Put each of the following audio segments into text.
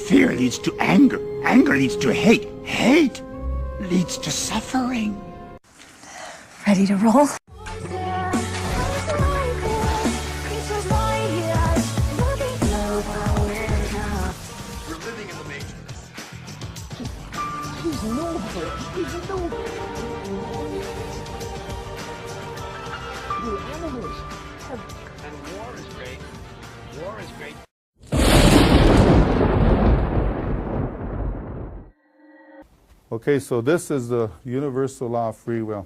Fear leads to anger. Anger leads to hate. Hate leads to suffering. Ready to roll? We're living in the Matrix. He's noble. He's noble. The animals have... And war is great. War is great. Okay, so this is the universal law of free will.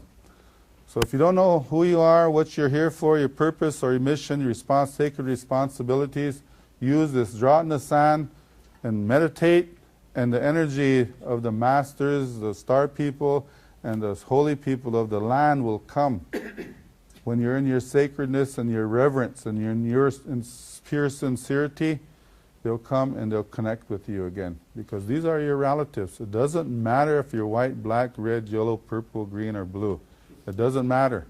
So if you don't know who you are, what you're here for, your purpose or your mission, your sacred responsibilities, use this, draw it in the sand and meditate, and the energy of the masters, the star people, and the holy people of the land will come. When you're in your sacredness and your reverence and you're in your pure sincerity, they'll come and they'll connect with you again, because these are your relatives. It doesn't matter if you're white, black, red, yellow, purple, green, or blue. It doesn't matter,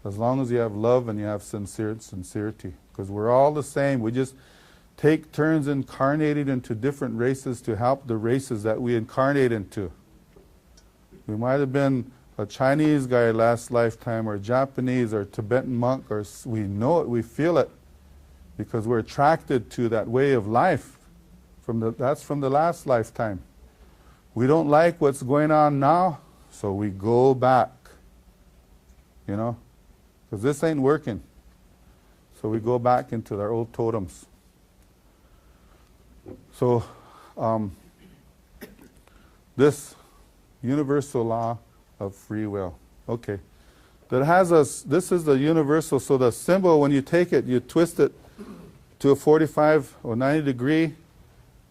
as long as you have love and you have sincerity, because we're all the same. We just take turns incarnating into different races to help the races that we incarnate into. We might have been a Chinese guy last lifetime, or Japanese, or Tibetan monk, or we know it, we feel it, because we're attracted to that way of life. That's from the last lifetime. We don't like what's going on now, so we go back. You know, because this ain't working. So we go back into our old totems. So this universal law of free will. Okay. That has us, this is the universal, so the symbol, when you take it, you twist it to a 45 or 90 degree.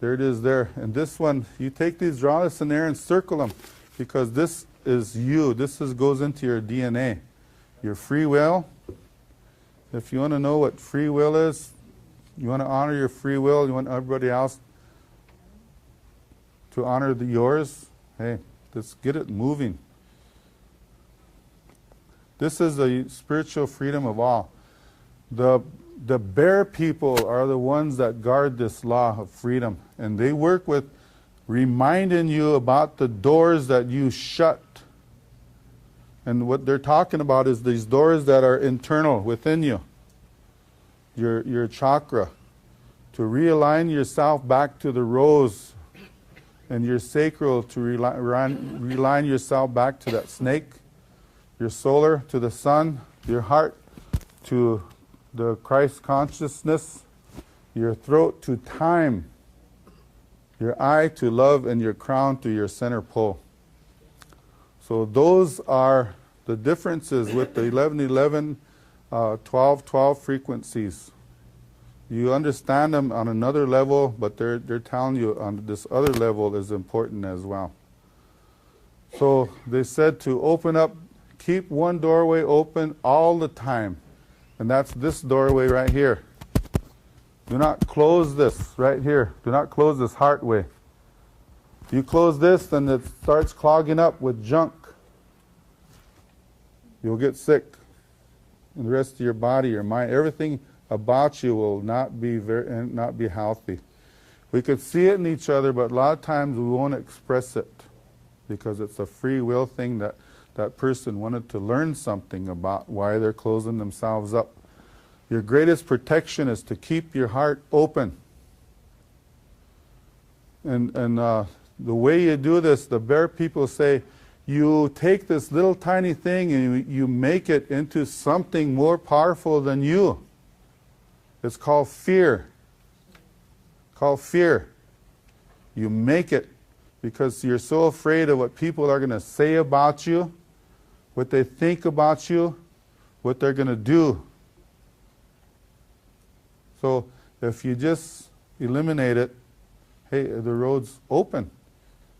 There it is there. And this one, you take these, draw this in there and circle them, because this is you. This goes into your DNA. Your free will. If you want to know what free will is, you want to honor your free will, you want everybody else to honor yours, hey, let's get it moving. This is the spiritual freedom of all. The bear people are the ones that guard this law of freedom, and they work with reminding you about the doors that you shut. And what they're talking about is these doors that are internal within you, your chakra, to realign yourself back to the rose, and your sacral to realign yourself back to that snake, your solar to the sun, your heart to the Christ consciousness, your throat to time, your eye to love, and your crown to your center pole. So those are the differences with the 1111, 1212 frequencies. You understand them on another level, but they're telling you on this other level is important as well. So they said to open up, keep one doorway open all the time. And that's this doorway right here. Do not close this right here. Do not close this heartway. You close this, then it starts clogging up with junk. You'll get sick. And the rest of your body, your mind, everything about you will not be healthy. We could see it in each other, but a lot of times we won't express it, because it's a free will thing that that person wanted to learn something about why they're closing themselves up. Your greatest protection is to keep your heart open. And the way you do this, the bear people say, you take this little tiny thing and you make it into something more powerful than you. It's called fear. Called fear. You make it because you're so afraid of what people are going to say about you, what they think about you, what they're going to do. So if you just eliminate it, hey, the road's open.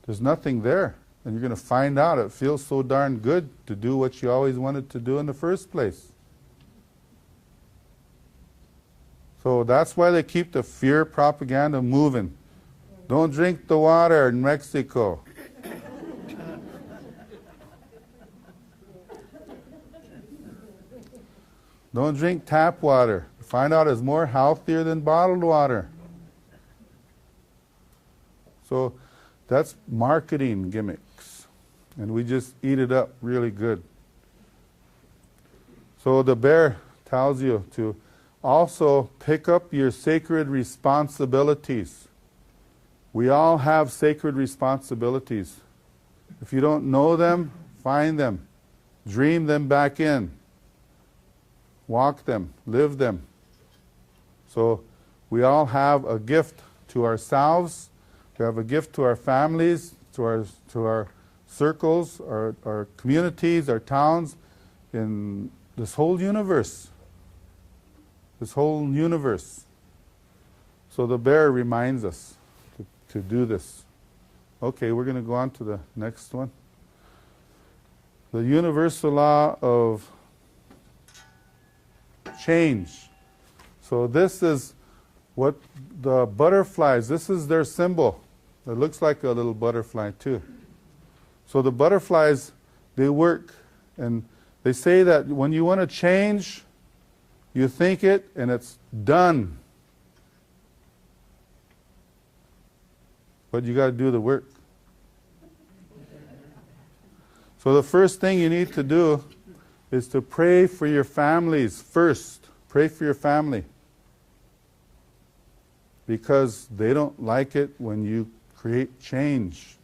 There's nothing there. And you're going to find out it feels so darn good to do what you always wanted to do in the first place. So that's why they keep the fear propaganda moving. Don't drink the water in Mexico. Don't drink tap water. Find out it's more healthier than bottled water. So that's marketing gimmicks. And we just eat it up really good. So the bear tells you to also pick up your sacred responsibilities. We all have sacred responsibilities. If you don't know them, find them. Dream them back in. Walk them. Live them. So we all have a gift to ourselves. We have a gift to our families, to our circles, our communities, our towns, in this whole universe. This whole universe. So the bear reminds us to do this. Okay, we're going to go on to the next one. The universal law of change. So this is what the butterflies, this is their symbol. It looks like a little butterfly too. So the butterflies, they work, and they say that when you want to change, you think it and it's done. But you got to do the work. So the first thing you need to do is to pray for your families first. Pray for your family. Because they don't like it when you create change.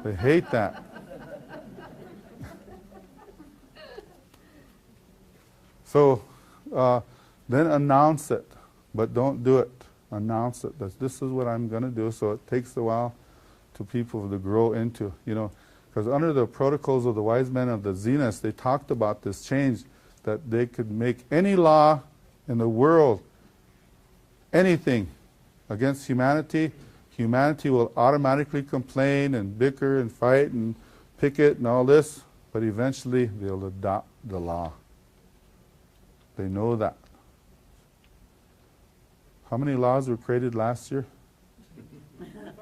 They hate that. So then announce it, but don't do it. Announce it. This is what I'm going to do. So it takes a while to people to grow into, because under the protocols of the wise men of the Zenith, they talked about this change, that they could make any law in the world, anything against humanity, humanity will automatically complain and bicker and fight and picket and all this, but eventually they'll adopt the law. They know that. How many laws were created last year? 4,000.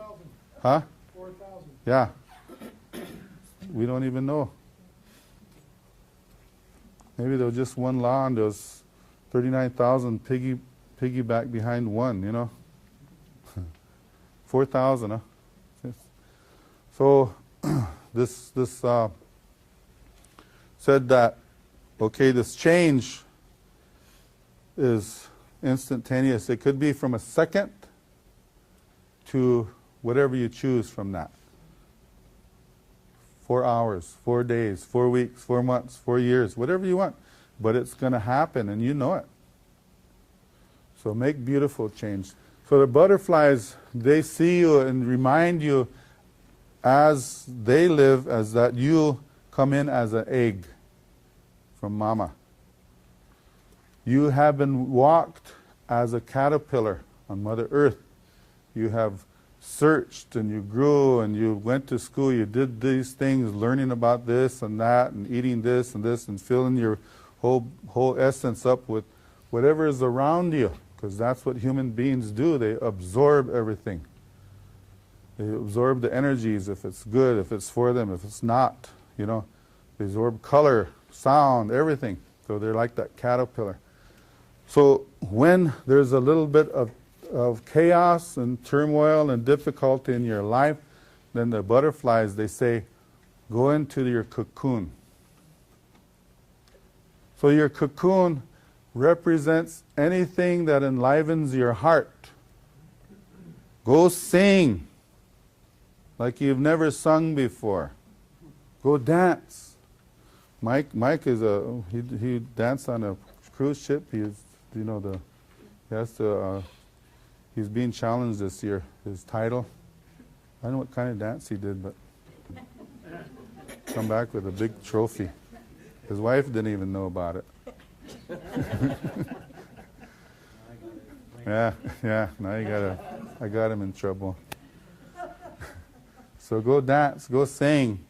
Huh? 4,000. Yeah. We don't even know. Maybe there was just one law and there was 39,000 piggyback behind one, 4,000, huh? Yes. So this said that, okay, this change is instantaneous. It could be from a second to whatever you choose from that. 4 hours, 4 days, 4 weeks, 4 months, 4 years, whatever you want. But it's going to happen and you know it. So make beautiful change. So the butterflies, they see you and remind you as they live, as that you come in as an egg from mama. You have been walked as a caterpillar on Mother Earth. You have searched and you grew and you went to school, you did these things, learning about this and that and eating this and filling your whole essence up with whatever is around you, because that's what human beings do. They absorb everything. They absorb the energies, if it's good, if it's for them, if it's not, They absorb color, sound, everything. So they're like that caterpillar. So when there's a little bit of chaos and turmoil and difficulty in your life, then the butterflies, they say, go into your cocoon. So your cocoon represents anything that enlivens your heart. Go sing like you've never sung before. Go dance. Mike is he danced on a cruise ship. He's being challenged this year. His title, I don't know what kind of dance he did, but come back with a big trophy. His wife didn't even know about it. Yeah. Now I got him in trouble. So go dance, go sing,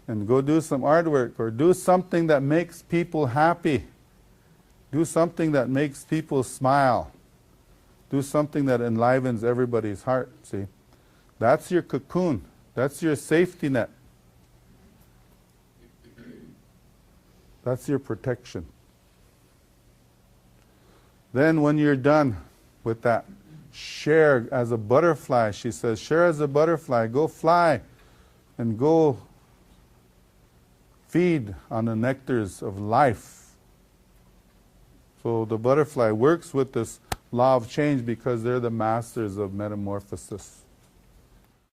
and go do some artwork, or do something that makes people happy. Do something that makes people smile. Do something that enlivens everybody's heart, see. That's your cocoon. That's your safety net. That's your protection. Then when you're done with that, share as a butterfly. She says, share as a butterfly. Go fly and go feed on the nectars of life. So the butterfly works with this law of change because they're the masters of metamorphosis.